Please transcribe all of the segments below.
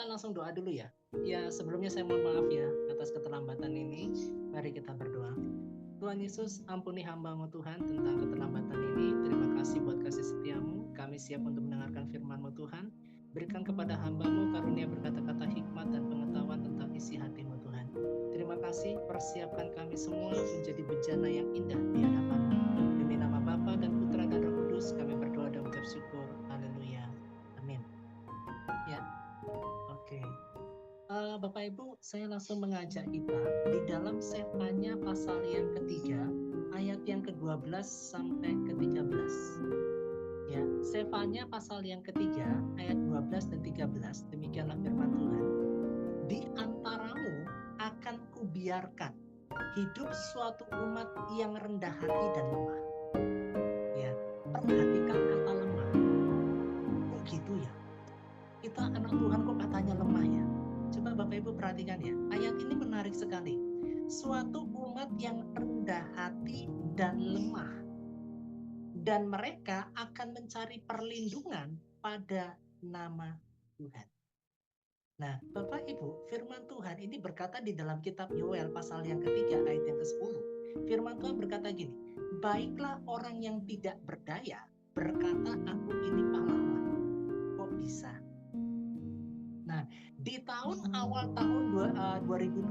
kita langsung doa dulu ya. Ya, sebelumnya saya mohon maaf ya atas keterlambatan ini. Mari kita berdoa. Tuhan Yesus, ampuni hamba-Mu Tuhan tentang keterlambatan ini. Terima kasih buat kasih setiamu. Kami siap untuk mendengarkan firman-Mu Tuhan. Berikan kepada hamba-Mu karunia berkata-kata hikmat dan pengetahuan tentang isi hati-Mu Tuhan. Terima kasih, persiapkan kami semua menjadi bejana yang indah di hadapan-Mu. Demi nama Bapa dan Putra dan Roh Kudus, kami berdoa dan mengucap syukur. Haleluya. Amin. Ya, oke. Bapak Ibu, saya langsung mengajak kita di dalam Sefanya pasal yang ketiga, ayat yang ke-12 sampai ke-13. Ya, Sefanya pasal yang ketiga, ayat 12 dan 13, demikianlah firman Tuhan. Di antaramu akan kubiarkan hidup suatu umat yang rendah hati dan lemah. Ya, perhatikan kata lemah. Kok gitu ya? Kita anak Tuhan kok katanya lemah ya? Coba Bapak Ibu perhatikan ya, ayat ini menarik sekali. Suatu umat yang rendah hati dan lemah, dan mereka akan mencari perlindungan pada nama Tuhan. Nah, Bapak Ibu, firman Tuhan ini berkata di dalam kitab Yoel pasal yang ketiga ayat yang ke-10. Firman Tuhan berkata gini, baiklah orang yang tidak berdaya berkata aku ini pahlawan. Kok bisa? Nah, di awal tahun 2025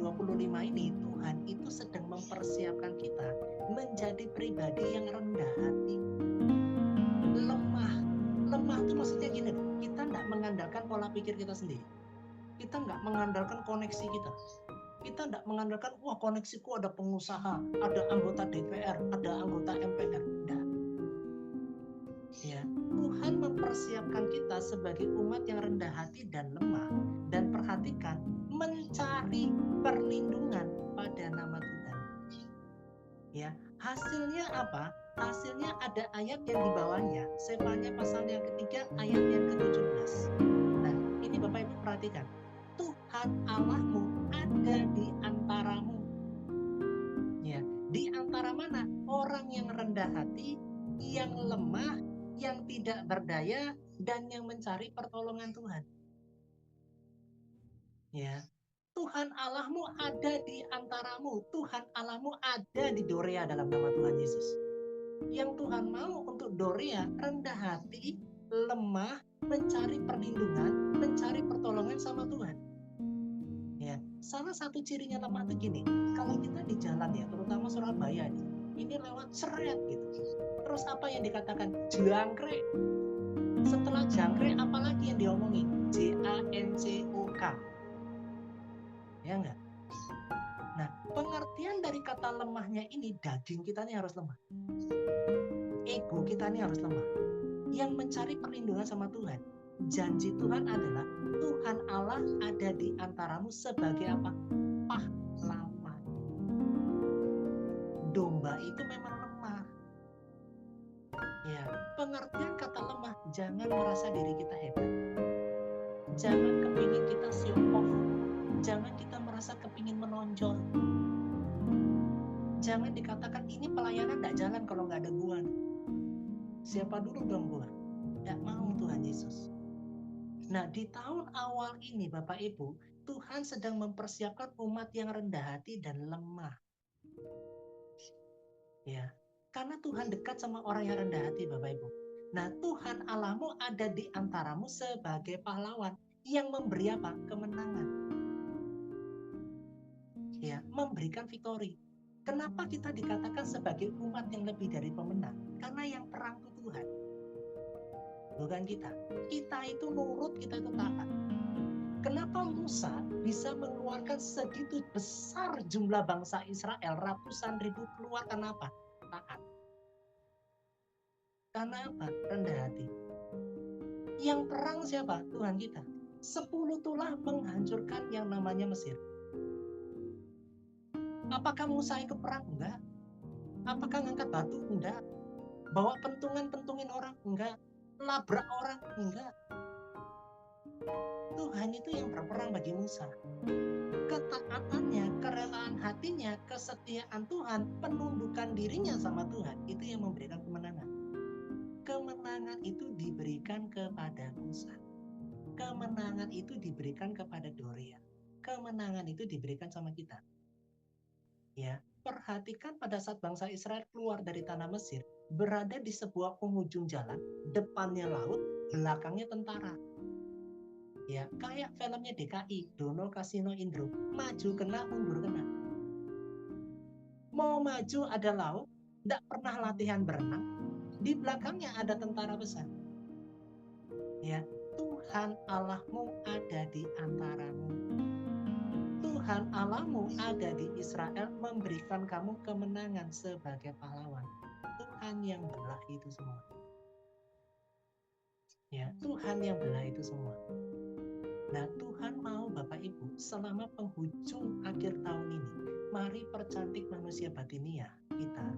ini, Tuhan itu sedang mempersiapkan kita menjadi pribadi yang rendah hati, lemah. Lemah itu maksudnya gini, kita nggak mengandalkan pola pikir kita sendiri. Kita nggak mengandalkan koneksi kita. Kita nggak mengandalkan, wah koneksiku ada pengusaha, ada anggota DPR, ada anggota MPR. Nggak. Ya, Tuhan mempersiapkan kita sebagai umat yang rendah hati dan lemah, dan perhatikan, mencari perlindungan pada nama Tuhan. Ya, hasilnya apa? Hasilnya ada ayat yang di bawahnya, Sefanya pasal yang ketiga ayat yang ke-17. Nah, ini Bapak Ibu perhatikan. Tuhan Allahmu ada di antaramu. Ya, di antara mana? Orang yang rendah hati, yang lemah, yang tidak berdaya, dan yang mencari pertolongan Tuhan. Ya, Tuhan Allahmu ada di antaramu. Tuhan Allahmu ada di Dorea dalam nama Tuhan Yesus. Yang Tuhan mau untuk Dorea rendah hati, lemah, mencari perlindungan, mencari pertolongan sama Tuhan. Ya, salah satu cirinya lemah itu gini, kalau kita di jalan ya, terutama Surabaya nih, ini lewat seret gitu. Terus apa yang dikatakan? Jangkrik. Setelah jangkrik, apalagi yang diomongin? JANCOK. Ya enggak? Nah, pengertian dari kata lemahnya ini, daging kita ini harus lemah. Ego kita ini harus lemah. Yang mencari perlindungan sama Tuhan. Janji Tuhan adalah, Tuhan Allah ada di antaramu sebagai apa? Pahlawan. Domba itu memang lemah. Ya, pengertian kata lemah, jangan merasa diri kita hebat. Jangan kepingin kita show off. Jangan kita merasa kepingin menonjol. Jangan dikatakan ini pelayanan tidak jalan kalau nggak ada gua. Siapa dulu dong gua? Tidak mau Tuhan Yesus. Nah, di tahun awal ini Bapak Ibu, Tuhan sedang mempersiapkan umat yang rendah hati dan lemah. Ya, karena Tuhan dekat sama orang yang rendah hati Bapak Ibu. Nah, Tuhan Allahmu ada di antaramu sebagai pahlawan yang memberi apa? Kemenangan. Ya, memberikan victory. Kenapa kita dikatakan sebagai umat yang lebih dari pemenang? Karena yang perang itu Tuhan. Bukan kita. Kita itu nurut, kita itu taat. Kenapa Musa bisa mengeluarkan segitu besar jumlah bangsa Israel, ratusan ribu keluar? Kenapa? Taat. Karena apa? Rendah hati. Yang perang siapa? Tuhan kita. 10 tulah menghancurkan yang namanya Mesir. Apakah Musa ikut perang? Enggak. Apakah ngangkat batu? Enggak. Bawa pentungin orang? Enggak. Labrak orang? Enggak. Tuhan itu yang berperang bagi Musa. Ketaatannya, kerelaan hatinya, kesetiaan Tuhan, penundukan dirinya sama Tuhan, itu yang memberikan kemenangan. Kemenangan itu diberikan kepada Musa. Kemenangan itu diberikan kepada Dorea. Kemenangan itu diberikan sama kita. Ya, perhatikan pada saat bangsa Israel keluar dari tanah Mesir, berada di sebuah penghujung jalan, depannya laut, belakangnya tentara. Ya, kayak filmnya DKI, Dono Kasino Indro, maju kena, mundur kena. Mau maju ada laut, tidak pernah latihan berenang, di belakangnya ada tentara besar. Ya, Tuhan Allahmu ada di antaramu. Tuhan Allahmu ada di Israel, memberikan kamu kemenangan sebagai pahlawan. Tuhan yang belah itu semua. Ya, Tuhan yang belah itu semua. Nah, Tuhan mau Bapak Ibu, selama penghujung akhir tahun ini, mari percantik manusia batinia kita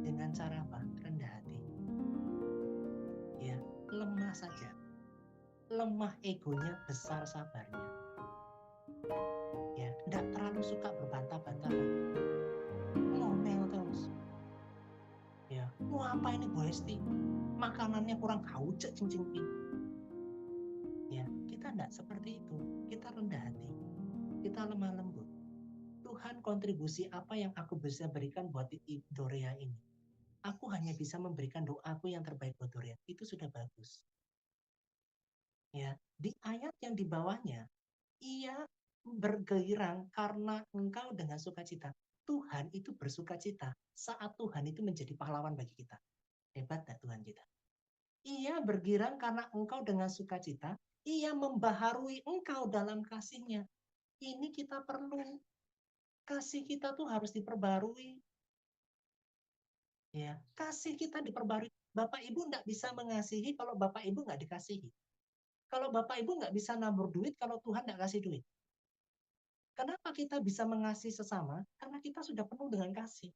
dengan cara apa? Rendah hati. Ya, lemah saja. Lemah egonya, besar sabarnya. Ya, tidak terlalu suka berbantah-bantahan. Ngomel terus. Ya, mau apa ini Bu Hesti? Makanannya kurang haucek cincin. Ya, kita tidak seperti itu. Kita rendah hati. Kita lemah lembut. Tuhan, kontribusi apa yang aku bisa berikan buat Dorea ini? Aku hanya bisa memberikan doaku yang terbaik buat Dorea. Itu sudah bagus. Ya, di ayat yang di bawahnya, ia bergairang karena engkau dengan sukacita. Tuhan itu bersukacita saat Tuhan itu menjadi pahlawan bagi kita. Hebat tak Tuhan kita? Ia bergirang karena engkau dengan sukacita. Ia membaharui engkau dalam kasih-Nya. Ini kita perlu. Kasih kita tuh harus diperbarui. Ya, kasih kita diperbarui. Bapak Ibu nggak bisa mengasihi kalau Bapak Ibu nggak dikasihi. Kalau Bapak Ibu nggak bisa nabur duit kalau Tuhan nggak kasih duit. Kenapa kita bisa mengasihi sesama? Karena kita sudah penuh dengan kasih.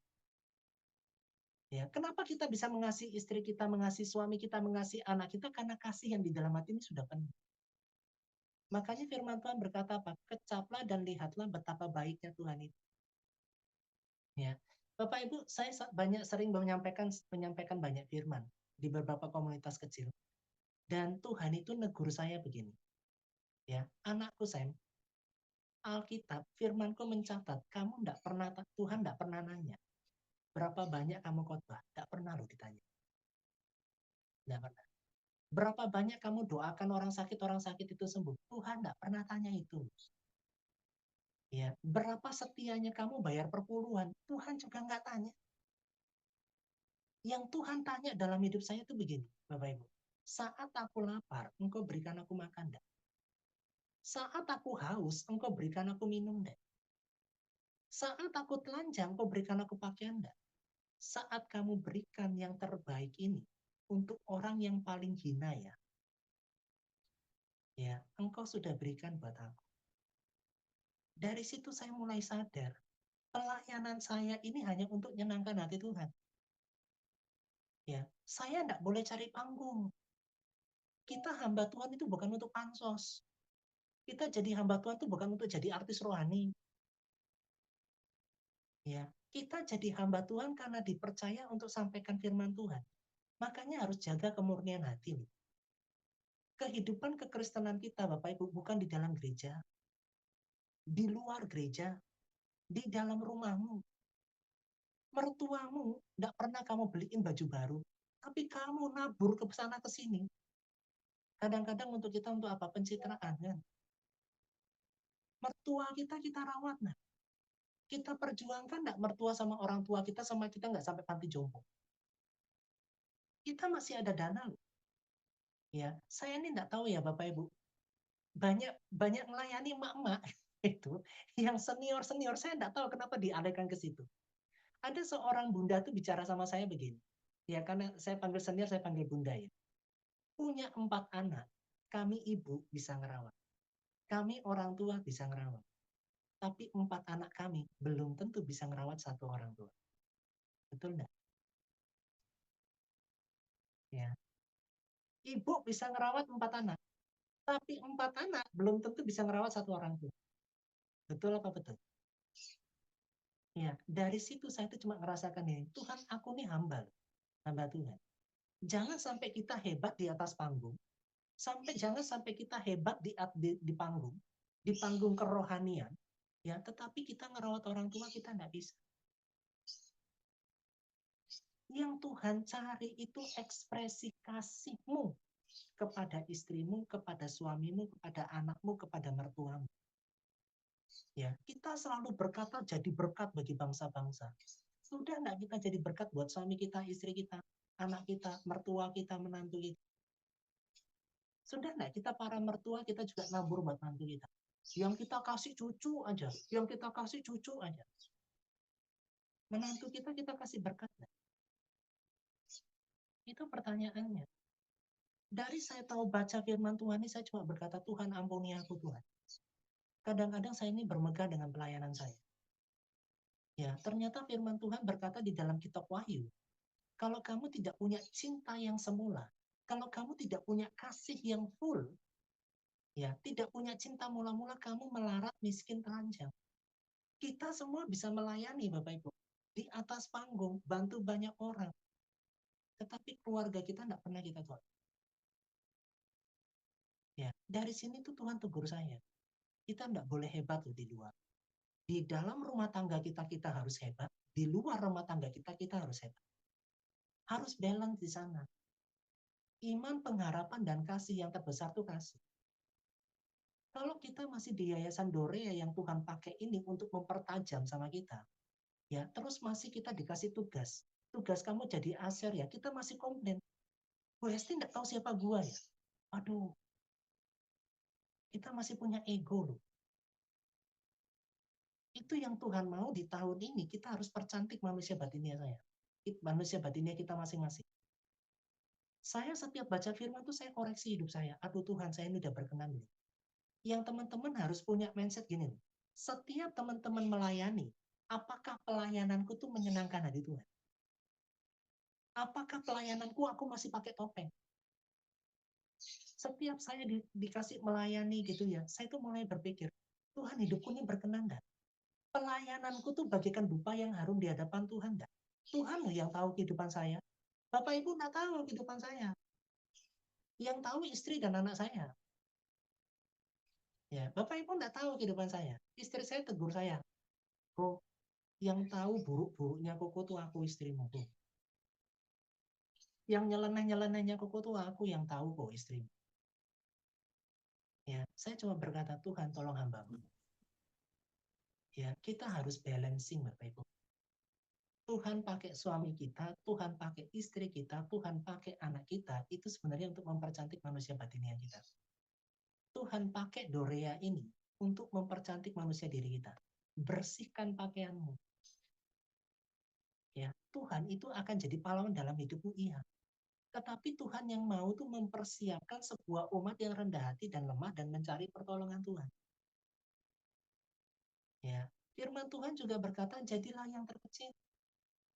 Ya, kenapa kita bisa mengasihi istri kita, mengasihi suami kita, mengasihi anak kita? Karena kasih yang di dalam hati ini sudah penuh. Makanya firman Tuhan berkata apa? Kecaplah dan lihatlah betapa baiknya Tuhan itu. Ya, Bapak Ibu, saya sering menyampaikan banyak firman di beberapa komunitas kecil. Dan Tuhan itu negur saya begini. Ya, anakku Sam, Alkitab, firmanku mencatat, Tuhan tidak pernah nanya. Berapa banyak kamu khotbah? Tidak pernah loh ditanya. Tidak pernah. Berapa banyak kamu doakan orang sakit itu sembuh? Tuhan tidak pernah tanya itu. Ya, berapa setianya kamu bayar perpuluhan? Tuhan juga nggak tanya. Yang Tuhan tanya dalam hidup saya itu begini, Bapak Ibu. Saat aku lapar, engkau berikan aku makan enggak? Saat aku haus, engkau berikan aku minum enggak? Saat aku telanjang, engkau berikan aku pakaian enggak? Saat kamu berikan yang terbaik ini untuk orang yang paling hina ya, engkau sudah berikan buat aku. Dari situ saya mulai sadar, pelayanan saya ini hanya untuk menyenangkan hati Tuhan. Ya, saya tidak boleh cari panggung. Kita hamba Tuhan itu bukan untuk pansos. Kita jadi hamba Tuhan itu bukan untuk jadi artis rohani. Ya, kita jadi hamba Tuhan karena dipercaya untuk sampaikan firman Tuhan. Makanya harus jaga kemurnian hati. Kehidupan kekristenan kita, Bapak Ibu, bukan di dalam gereja, di luar gereja, di dalam rumahmu. Mertuamu tidak pernah kamu beliin baju baru, tapi kamu nabur ke sana ke sini. Kadang-kadang untuk kita untuk apa? Pencitraan kan. Mertua kita rawat, nah. Kita perjuangkan enggak mertua sama orang tua kita sama kita nggak sampai panti jompo. Kita masih ada dana loh. Ya, saya ini enggak tahu ya Bapak Ibu. Banyak melayani emak-emak itu yang senior saya enggak tahu kenapa dialihkan ke situ. Ada seorang bunda tuh bicara sama saya begini. Ya karena saya panggil senior, saya panggil bunda ya. Punya 4 anak, kami ibu bisa ngerawat. Kami orang tua bisa ngerawat. Tapi 4 anak kami belum tentu bisa ngerawat 1 orang tua. Betul enggak? Ya. Ibu bisa ngerawat 4 anak. Tapi 4 anak belum tentu bisa ngerawat 1 orang tua. Betul apa betul? Ya, dari situ saya itu cuma ngerasakan ini, Tuhan aku nih hamba Tuhan. Jangan sampai kita hebat di atas panggung, Jangan sampai kita hebat di panggung kerohanian, ya, tetapi kita ngerawat orang tua kita nggak bisa. Yang Tuhan cari itu ekspresi kasihmu kepada istrimu, kepada suamimu, kepada anakmu, kepada mertuamu. Ya, kita selalu berkata jadi berkat bagi bangsa-bangsa. Sudah enggak kita jadi berkat buat suami kita, istri kita, anak kita, mertua kita, menantu kita? Sudah enggak kita para mertua kita juga nabur buat menantu kita? Yang kita kasih cucu aja, yang kita kasih cucu aja. Menantu kita kasih berkat enggak? Itu pertanyaannya. Dari saya tahu baca firman Tuhan ini, saya cuma berkata, Tuhan ampuni aku Tuhan. Kadang-kadang saya ini bermegah dengan pelayanan saya. Ya, ternyata firman Tuhan berkata di dalam kitab Wahyu, kalau kamu tidak punya cinta yang semula, kalau kamu tidak punya kasih yang full, ya, tidak punya cinta mula-mula, kamu melarat, miskin, telanjang. Kita semua bisa melayani, Bapak Ibu, di atas panggung, bantu banyak orang. Tetapi keluarga kita tidak pernah kita tolong. Ya, dari sini tuh Tuhan tegur saya. Kita tidak boleh hebat loh di luar. Di dalam rumah tangga kita harus hebat. Di luar rumah tangga kita harus hebat. Harus balance di sana. Iman, pengharapan, dan kasih yang terbesar itu kasih. Kalau kita masih di Yayasan Dorea yang Tuhan pakai ini untuk mempertajam sama kita, ya, terus masih kita dikasih tugas kamu jadi aser, ya, kita masih komplain. Bu Hesti nggak tahu siapa gua ya. Aduh, kita masih punya ego loh. Itu yang Tuhan mau di tahun ini, kita harus percantik manusia batinnya saya. Manusia batinnya kita masing-masing. Saya setiap baca firman itu saya koreksi hidup saya. Aduh Tuhan, saya ini udah berkenan belum? Yang teman-teman harus punya mindset gini. Setiap teman-teman melayani, apakah pelayananku tuh menyenangkan hati Tuhan? Apakah pelayananku aku masih pakai topeng? Setiap saya dikasih melayani gitu ya, saya tuh mulai berpikir, Tuhan hidupku ini berkenan enggak? Pelayananku tuh bagaikan dupa yang harum di hadapan Tuhan enggak? Tuhan loh yang tahu kehidupan saya. Bapak Ibu enggak tahu kehidupan saya. Yang tahu istri dan anak saya. Ya, Bapak Ibu enggak tahu kehidupan saya. Istri saya tegur saya, Bro, yang tahu buruk-buruknya koko tuh aku istrimu tuh. Yang nyeleneh-nyelenehnya koko tuh aku yang tahu kok istrimu. Ya, saya cuma berkata, Tuhan tolong hambamu. Ya, kita harus balancing Bapak Ibu. Tuhan pakai suami kita, Tuhan pakai istri kita, Tuhan pakai anak kita, itu sebenarnya untuk mempercantik manusia batinnya kita. Tuhan pakai Dorea ini untuk mempercantik manusia diri kita. Bersihkan pakaianmu. Ya, Tuhan itu akan jadi pahlawan dalam hidupmu, iya. Tetapi Tuhan yang mau tuh mempersiapkan sebuah umat yang rendah hati dan lemah dan mencari pertolongan Tuhan. Ya, firman Tuhan juga berkata, jadilah yang terkecil.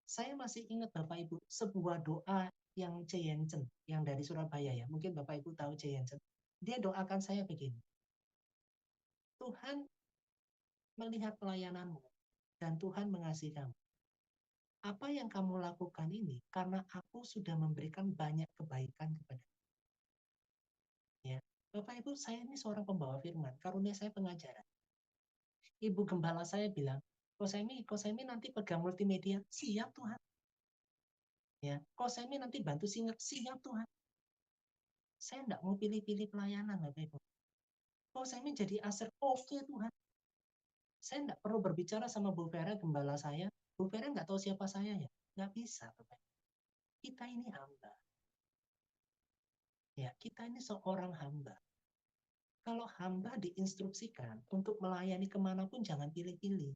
Saya masih ingat Bapak Ibu, sebuah doa yang Ceyencen, yang dari Surabaya ya. Mungkin Bapak Ibu tahu Ceyencen. Dia doakan saya begini. Tuhan melihat pelayananmu dan Tuhan mengasihi kamu. Apa yang kamu lakukan ini karena aku sudah memberikan banyak kebaikan kepada kamu. Ya, Bapak Ibu, saya ini seorang pembawa firman, karunia saya pengajaran. Ibu gembala saya bilang, Kosemi nanti pegang multimedia, siap Tuhan. Ya, Kosemi nanti bantu singer, siap Tuhan. Saya enggak mau pilih-pilih pelayanan, Bapak Ibu. Kosemi jadi aser, oke Tuhan. Saya enggak perlu berbicara sama Bu Vera, gembala saya. Bu Vera enggak tahu siapa saya ya. Enggak bisa, Bapak Ibu. Kita ini hamba. Ya, kita ini seorang hamba. Kalau hamba diinstruksikan untuk melayani kemanapun, jangan pilih-pilih.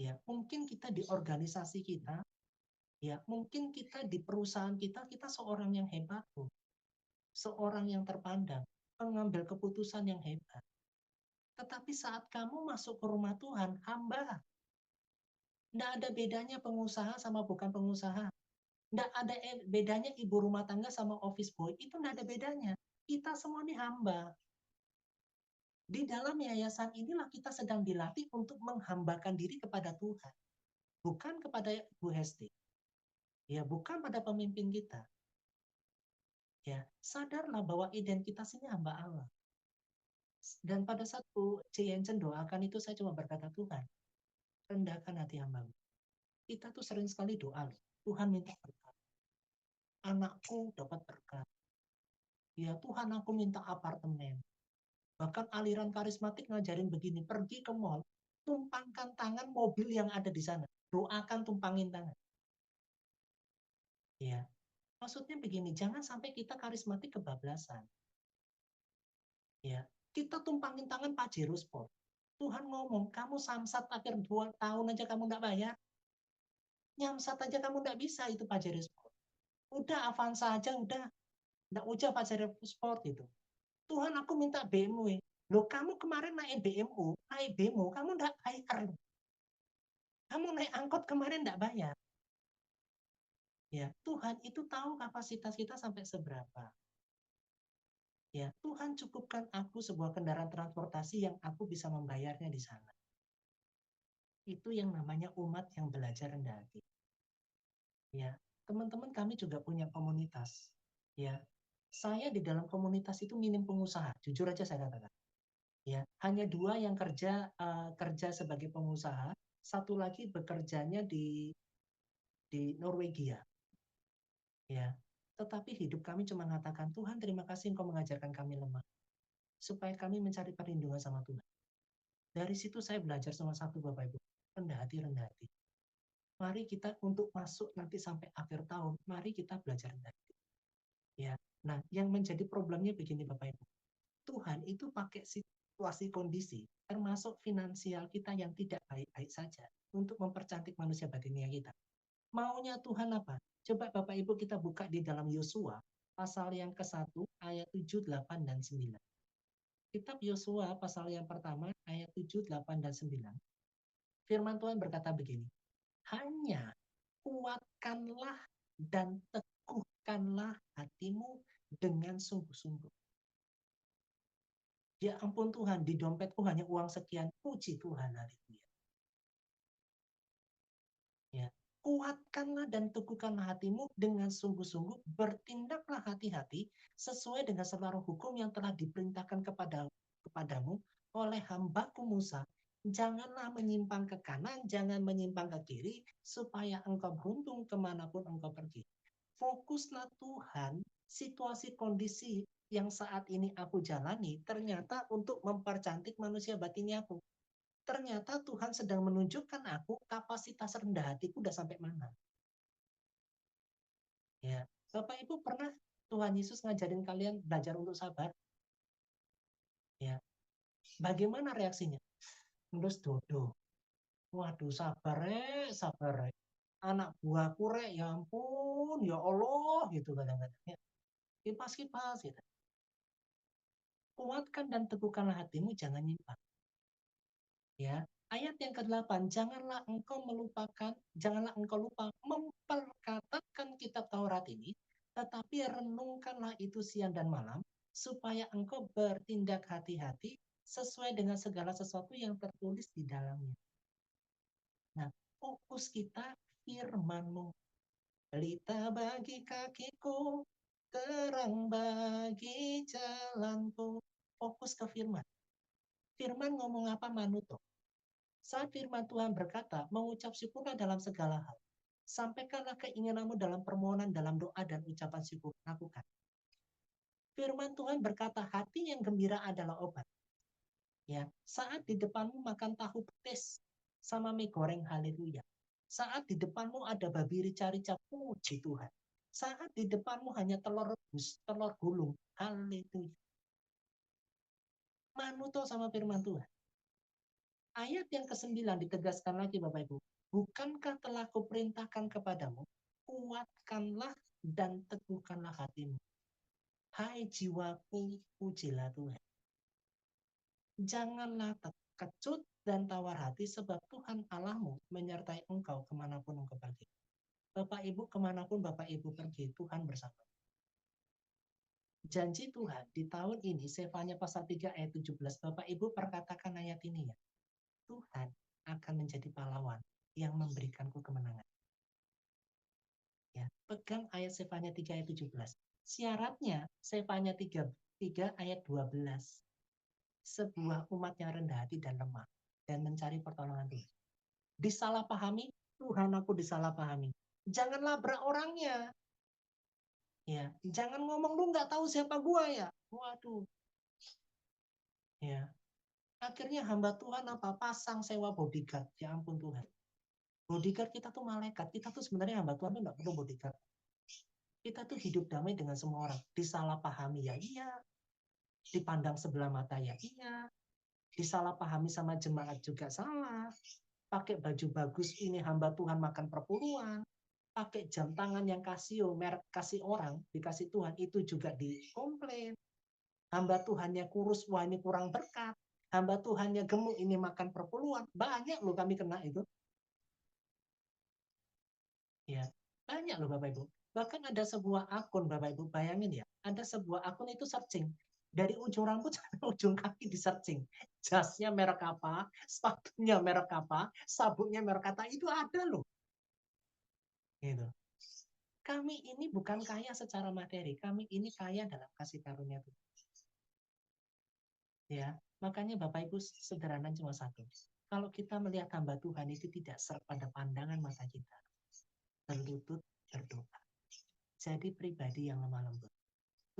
Ya, mungkin kita di organisasi kita, ya, mungkin kita di perusahaan kita seorang yang hebat, seorang yang terpandang, mengambil keputusan yang hebat. Tetapi saat kamu masuk ke rumah Tuhan, hamba. Tidak ada bedanya pengusaha sama bukan pengusaha. Tidak ada bedanya ibu rumah tangga sama office boy. Itu tidak ada bedanya. Kita semua ini hamba. Di dalam yayasan inilah kita sedang dilatih untuk menghambakan diri kepada Tuhan. Bukan kepada Bu Hesti. Ya, bukan pada pemimpin kita. Ya, sadarlah bahwa identitas ini hamba Allah. Dan pada satu Jensen doakan itu saya cuma berkata, Tuhan, rendahkan hati hamba. Kita tuh sering sekali doa, Tuhan minta berkat. Anakku dapat berkat. Ya Tuhan, aku minta apartemen. Bahkan aliran karismatik ngajarin begini, pergi ke mall, tumpangkan tangan mobil yang ada di sana. Doakan tumpangin tangan. Ya, maksudnya begini, jangan sampai kita karismatik kebablasan. Ya, kita tumpangin tangan Pajero Sport. Tuhan ngomong, kamu samsat akhir 2 tahun aja kamu nggak bayar. Nyamsat aja kamu nggak bisa itu Pajero Sport. Udah Avanza aja udah. Nggak usah Pajero Sport itu. Tuhan aku minta BMW. Loh kamu kemarin naik BMO, kamu nggak bayar. Kamu naik angkot kemarin nggak bayar. Ya, Tuhan itu tahu kapasitas kita sampai seberapa. Ya, Tuhan cukupkan aku sebuah kendaraan transportasi yang aku bisa membayarnya di sana. Itu yang namanya umat yang belajar rendah hati. Ya, teman-teman kami juga punya komunitas. Ya, saya di dalam komunitas itu minim pengusaha, jujur aja saya katakan. Ya, hanya 2 yang kerja sebagai pengusaha, satu lagi bekerjanya di Norwegia. Ya, tetapi hidup kami cuma mengatakan, Tuhan terima kasih Engkau mengajarkan kami lemah, supaya kami mencari perlindungan sama Tuhan. Dari situ saya belajar sama satu Bapak Ibu, rendah hati, rendah hati. Mari kita untuk masuk nanti sampai akhir tahun, mari kita belajar rendah hati. Ya, nah yang menjadi problemnya begini Bapak Ibu, Tuhan itu pakai situasi kondisi, termasuk finansial kita yang tidak baik-baik saja, untuk mempercantik manusia batinnya kita. Maunya Tuhan apa? Coba Bapak Ibu kita buka di dalam Yosua, pasal yang ke-1, ayat 7, 8, dan 9. Kitab Yosua, pasal yang pertama, ayat 7, 8, dan 9. Firman Tuhan berkata begini, hanya kuatkanlah dan teguhkanlah hatimu dengan sungguh-sungguh. Ya ampun Tuhan, di dompetku hanya uang sekian, puji Tuhan, haleluya. Ya, kuatkanlah dan teguhkanlah hatimu dengan sungguh-sungguh, bertindaklah hati-hati sesuai dengan seluruh hukum yang telah diperintahkan kepadamu oleh hambaku Musa. Janganlah menyimpang ke kanan, jangan menyimpang ke kiri, supaya engkau beruntung kemanapun engkau pergi. Fokuslah Tuhan, situasi kondisi yang saat ini aku jalani ternyata untuk mempercantik manusia batinnya aku. Ternyata Tuhan sedang menunjukkan aku kapasitas rendah hatiku udah sampai mana. Ya, Bapak Ibu pernah Tuhan Yesus ngajarin kalian belajar untuk sabar? Ya, bagaimana reaksinya? Terus dodo. Waduh, sabar rek. Anak buahku rek, ya ampun, ya Allah, gitu kadang-kadang. Ya, kipas-kipas gitu. Kuatkan dan teguhkanlah hatimu, jangan nyimpang. Ya, ayat yang ke-8, janganlah engkau lupa memperkatakan kitab Taurat ini, tetapi renungkanlah itu siang dan malam, supaya engkau bertindak hati-hati sesuai dengan segala sesuatu yang tertulis di dalamnya. Nah, fokus kita firman-Mu. Pelita bagi kakiku, terang bagi jalanku. Fokus ke firman. Firman ngomong apa manuto? Saat firman Tuhan berkata, mengucap syukurlah dalam segala hal. Sampaikanlah keinginanmu dalam permohonan, dalam doa, dan ucapan syukur. Lakukan. Firman Tuhan berkata, hati yang gembira adalah obat. Ya, saat di depanmu makan tahu petis sama mie goreng, haleluya. Saat di depanmu ada babi rica-rica, puji Tuhan. Saat di depanmu hanya telur rebus, telur gulung, haleluya. Manuto sama firman Tuhan. Ayat yang ke-9 ditegaskan lagi Bapak Ibu. Bukankah telah kuperintahkan kepadamu, kuatkanlah dan teguhkanlah hatimu. Hai jiwaku, pujilah Tuhan. Janganlah terkecut dan tawar hati, sebab Tuhan Allahmu menyertai engkau kemanapun engkau pergi. Bapak Ibu, kemanapun Bapak Ibu pergi, Tuhan bersama. Janji Tuhan di tahun ini, Sefanya pasal 3 ayat 17, Bapak Ibu perkatakan ayat ini ya. Tuhan akan menjadi pahlawan yang memberikanku kemenangan. Ya, pegang ayat Sefanya 3 ayat 17. Syaratnya, Sefanya 3 ayat 12. Sebuah umat yang rendah hati dan lemah dan mencari pertolongan Tuhan. Disalahpahami, Tuhan aku disalahpahami. Jangan labrak orangnya. Ya, jangan ngomong lu nggak tahu siapa gua ya. Waduh. Ya. Akhirnya hamba Tuhan apa? Pasang sewa bodyguard. Ya ampun Tuhan. Bodyguard kita tuh malaikat. Kita tuh sebenarnya hamba Tuhan tuh nggak perlu bodyguard. Kita tuh hidup damai dengan semua orang. Disalahpahami ya iya. Dipandang sebelah mata ya iya. Disalahpahami sama jemaat juga salah. Pakai baju bagus ini hamba Tuhan makan perpuluhan. Pakai jam tangan yang Casio, merek kasih orang, dikasih Tuhan, itu juga dikomplain. Hamba Tuhannya kurus, wah ini kurang berkat. Hamba Tuhannya gemuk, ini makan perpuluhan. Banyak loh kami kena itu. Ya, banyak loh Bapak Ibu. Bahkan ada sebuah akun Bapak Ibu, bayangin ya, ada sebuah akun itu searching. Dari ujung rambut sampai ujung kaki di searching. Jasnya merek apa, sepatunya merek apa, sabuknya merek apa, itu ada loh. Gitu. Kami ini bukan kaya secara materi, kami ini kaya dalam kasih karunia Tuhan. Ya, makanya Bapak Ibu sederhana cuma satu. Kalau kita melihat hamba Tuhan itu tidak pada pandangan mata kita, berlutut berdoa. Jadi pribadi yang lemah lembut.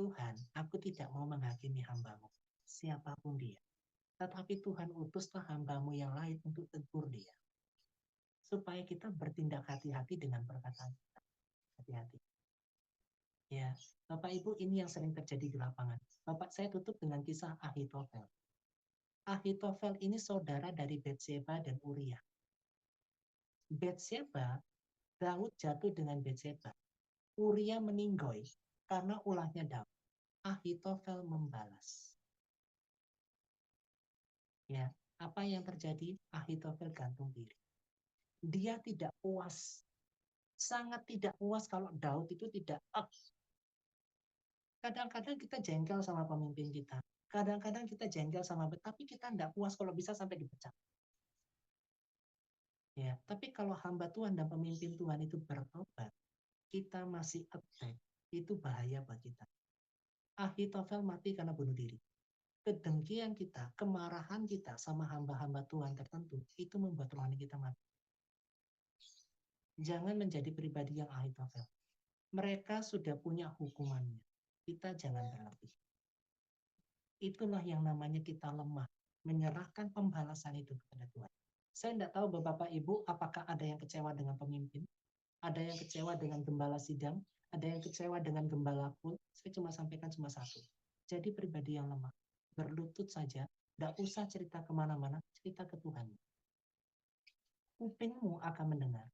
Tuhan, aku tidak mau menghakimi hambamu, siapapun dia. Tetapi Tuhan utuslah hambamu yang lain untuk tegur dia. Supaya kita bertindak hati-hati dengan perkataan kita. Hati-hati. Ya, Bapak Ibu ini yang sering terjadi di lapangan. Bapak saya tutup dengan kisah Ahitofel. Ahitofel ini saudara dari Betseba dan Uria. Betseba, Daud jatuh dengan Betseba. Uria meninggoy karena ulahnya Daud. Ahitofel membalas. Ya, apa yang terjadi? Ahitofel gantung diri. Dia tidak puas, sangat tidak puas kalau Daud itu tidak up. Kadang-kadang kita jengkel sama pemimpin kita. Kadang-kadang kita jengkel sama, tapi kita tidak puas kalau bisa sampai dipecat. Ya, tapi kalau hamba Tuhan dan pemimpin Tuhan itu bertobat, kita masih attack, itu bahaya bagi kita. Ahitofel mati karena bunuh diri. Kedengkian kita, kemarahan kita sama hamba-hamba Tuhan tertentu, itu membuat rohani kita mati. Jangan menjadi pribadi yang Ahitofel. Mereka sudah punya hukumannya. Kita jangan berlebih. Itulah yang namanya kita lemah. Menyerahkan pembalasan itu kepada Tuhan. Saya tidak tahu Bapak Ibu, apakah ada yang kecewa dengan pemimpin? Ada yang kecewa dengan gembala sidang? Ada yang kecewa dengan gembala pun? Saya cuma sampaikan cuma satu. Jadi pribadi yang lemah. Berlutut saja, tidak usah cerita kemana-mana, cerita ke Tuhan. Kupingmu akan mendengar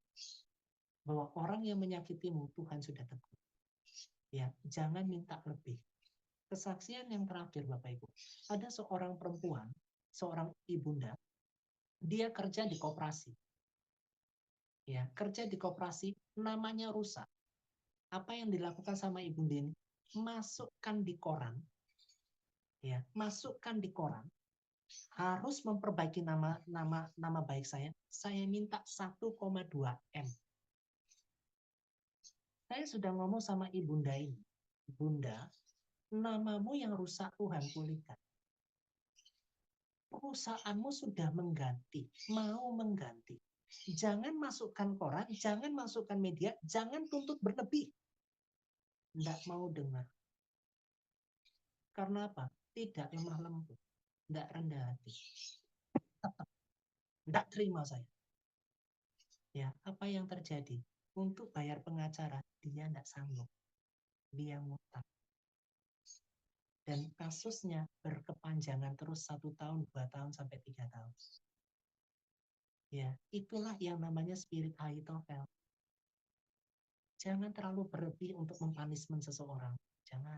bahwa orang yang menyakitimu Tuhan sudah tegur. Ya, jangan minta lebih. Kesaksian yang terakhir Bapak Ibu, ada seorang perempuan, seorang ibunda, dia kerja di koperasi. Ya, kerja di koperasi, namanya rusak. Apa yang dilakukan sama ibunda ini? Masukkan di koran. Ya, masukkan di koran. Harus memperbaiki nama baik saya. Saya minta 1,2 M. Saya sudah ngomong sama ibunda ini. Bunda, namamu yang rusak Tuhan pulihkan. Perusahaanmu sudah mengganti, mau mengganti. Jangan masukkan koran, jangan masukkan media, jangan tuntut berlebih. Tidak mau dengar. Karena apa? Tidak lemah lembut, tidak rendah hati. Tidak terima saya. Ya, apa yang terjadi? Untuk bayar pengacara, dia tidak sanggup. Dia ngutang. Dan kasusnya berkepanjangan terus 1 tahun, 2 tahun, sampai 3 tahun. Ya, itulah yang namanya spirit Ahitofel. Jangan terlalu berlebih untuk mempunishment seseorang. Jangan.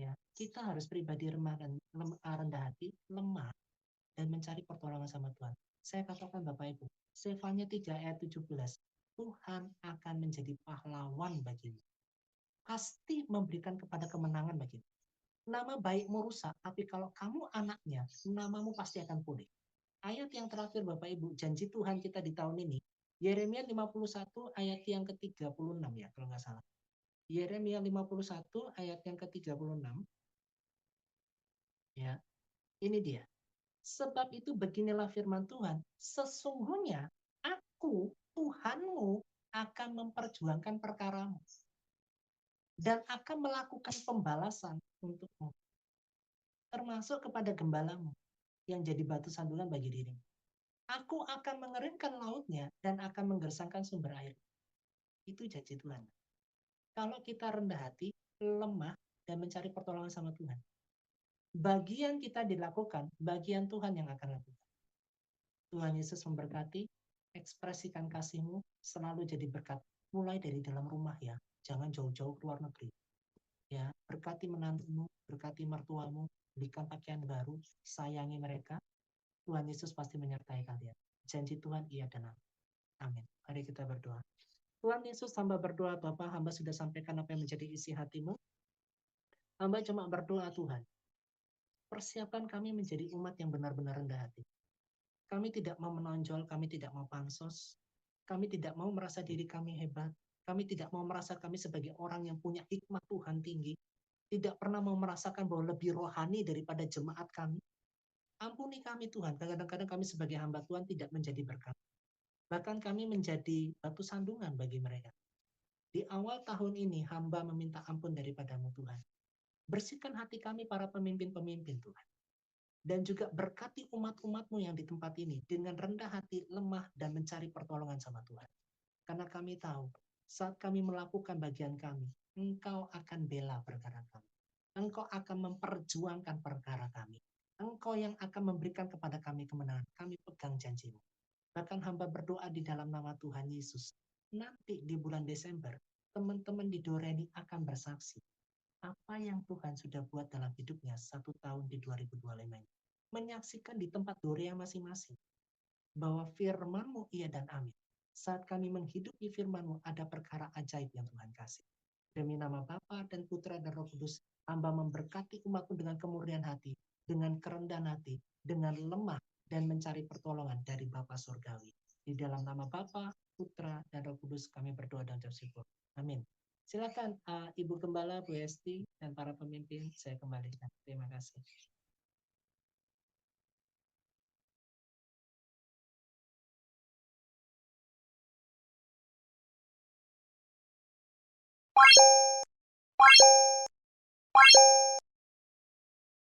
Ya, kita harus pribadi rendah hati, lemah, dan mencari pertolongan sama Tuhan. Saya katakan Bapak Ibu, Sefanya 3 ayat 17, Tuhan akan menjadi pahlawan bagimu. Pasti memberikan kepada kemenangan bagimu. Nama baikmu rusak, tapi kalau kamu anaknya, namamu pasti akan pulih. Ayat yang terakhir Bapak Ibu, janji Tuhan kita di tahun ini, Yeremia 51 ayat yang ke-36 ya, kalau nggak salah. Yeremia 51 ayat yang ke-36. Ya, ini dia. Sebab itu beginilah firman Tuhan, sesungguhnya aku, Tuhanmu, akan memperjuangkan perkaramu dan akan melakukan pembalasan untukmu, termasuk kepada gembalamu yang jadi batu sandunan bagi dirimu. Aku akan mengeringkan lautnya dan akan menggersangkan sumber air. Itu janji Tuhan. Kalau kita rendah hati, lemah, dan mencari pertolongan sama Tuhan, bagian kita dilakukan, bagian Tuhan yang akan lakukan. Tuhan Yesus memberkati, ekspresikan kasih-Mu selalu jadi berkat, mulai dari dalam rumah ya, jangan jauh-jauh ke luar negeri. Ya, berkati menantumu, berkati mertuamu, berikan pakaian baru, sayangi mereka. Tuhan Yesus pasti menyertai kalian. Janji Tuhan iya dan amin. Mari kita berdoa. Tuhan Yesus, hamba berdoa Bapa, hamba sudah sampaikan apa yang menjadi isi hatimu. Hamba cuma berdoa Tuhan, persiapan kami menjadi umat yang benar-benar rendah hati. Kami tidak mau menonjol, kami tidak mau pansos, kami tidak mau merasa diri kami hebat, kami tidak mau merasa kami sebagai orang yang punya hikmat Tuhan tinggi, tidak pernah mau merasakan bahwa lebih rohani daripada jemaat kami. Ampuni kami Tuhan, kadang-kadang kami sebagai hamba Tuhan tidak menjadi berkat. Bahkan kami menjadi batu sandungan bagi mereka. Di awal tahun ini, hamba meminta ampun daripadamu Tuhan. Bersihkan hati kami para pemimpin-pemimpin Tuhan. Dan juga berkati umat-umatmu yang di tempat ini dengan rendah hati, lemah, dan mencari pertolongan sama Tuhan. Karena kami tahu, saat kami melakukan bagian kami, Engkau akan bela perkara kami. Engkau akan memperjuangkan perkara kami. Engkau yang akan memberikan kepada kami kemenangan. Kami pegang janji-Mu. Bahkan hamba berdoa di dalam nama Tuhan Yesus. Nanti di bulan Desember, teman-teman di Doreni akan bersaksi apa yang Tuhan sudah buat dalam hidupnya 1 tahun di 2025 ini. Menyaksikan di tempat Dorea masing-masing bahwa firman-Mu iya dan amin. Saat kami menghidupi firman-Mu, ada perkara ajaib yang Tuhan kasih. Demi nama Bapa dan Putra dan Roh Kudus, hamba memberkati umat-Mu dengan kemurnian hati, dengan kerendahan hati, dengan lemah, dan mencari pertolongan dari Bapa Surgawi. Di dalam nama Bapa, Putra, dan Roh Kudus kami berdoa dan bersyukur. Amin. Silakan Ibu Gembala, Bu Esti, dan para pemimpin, saya kembalikan. Terima kasih.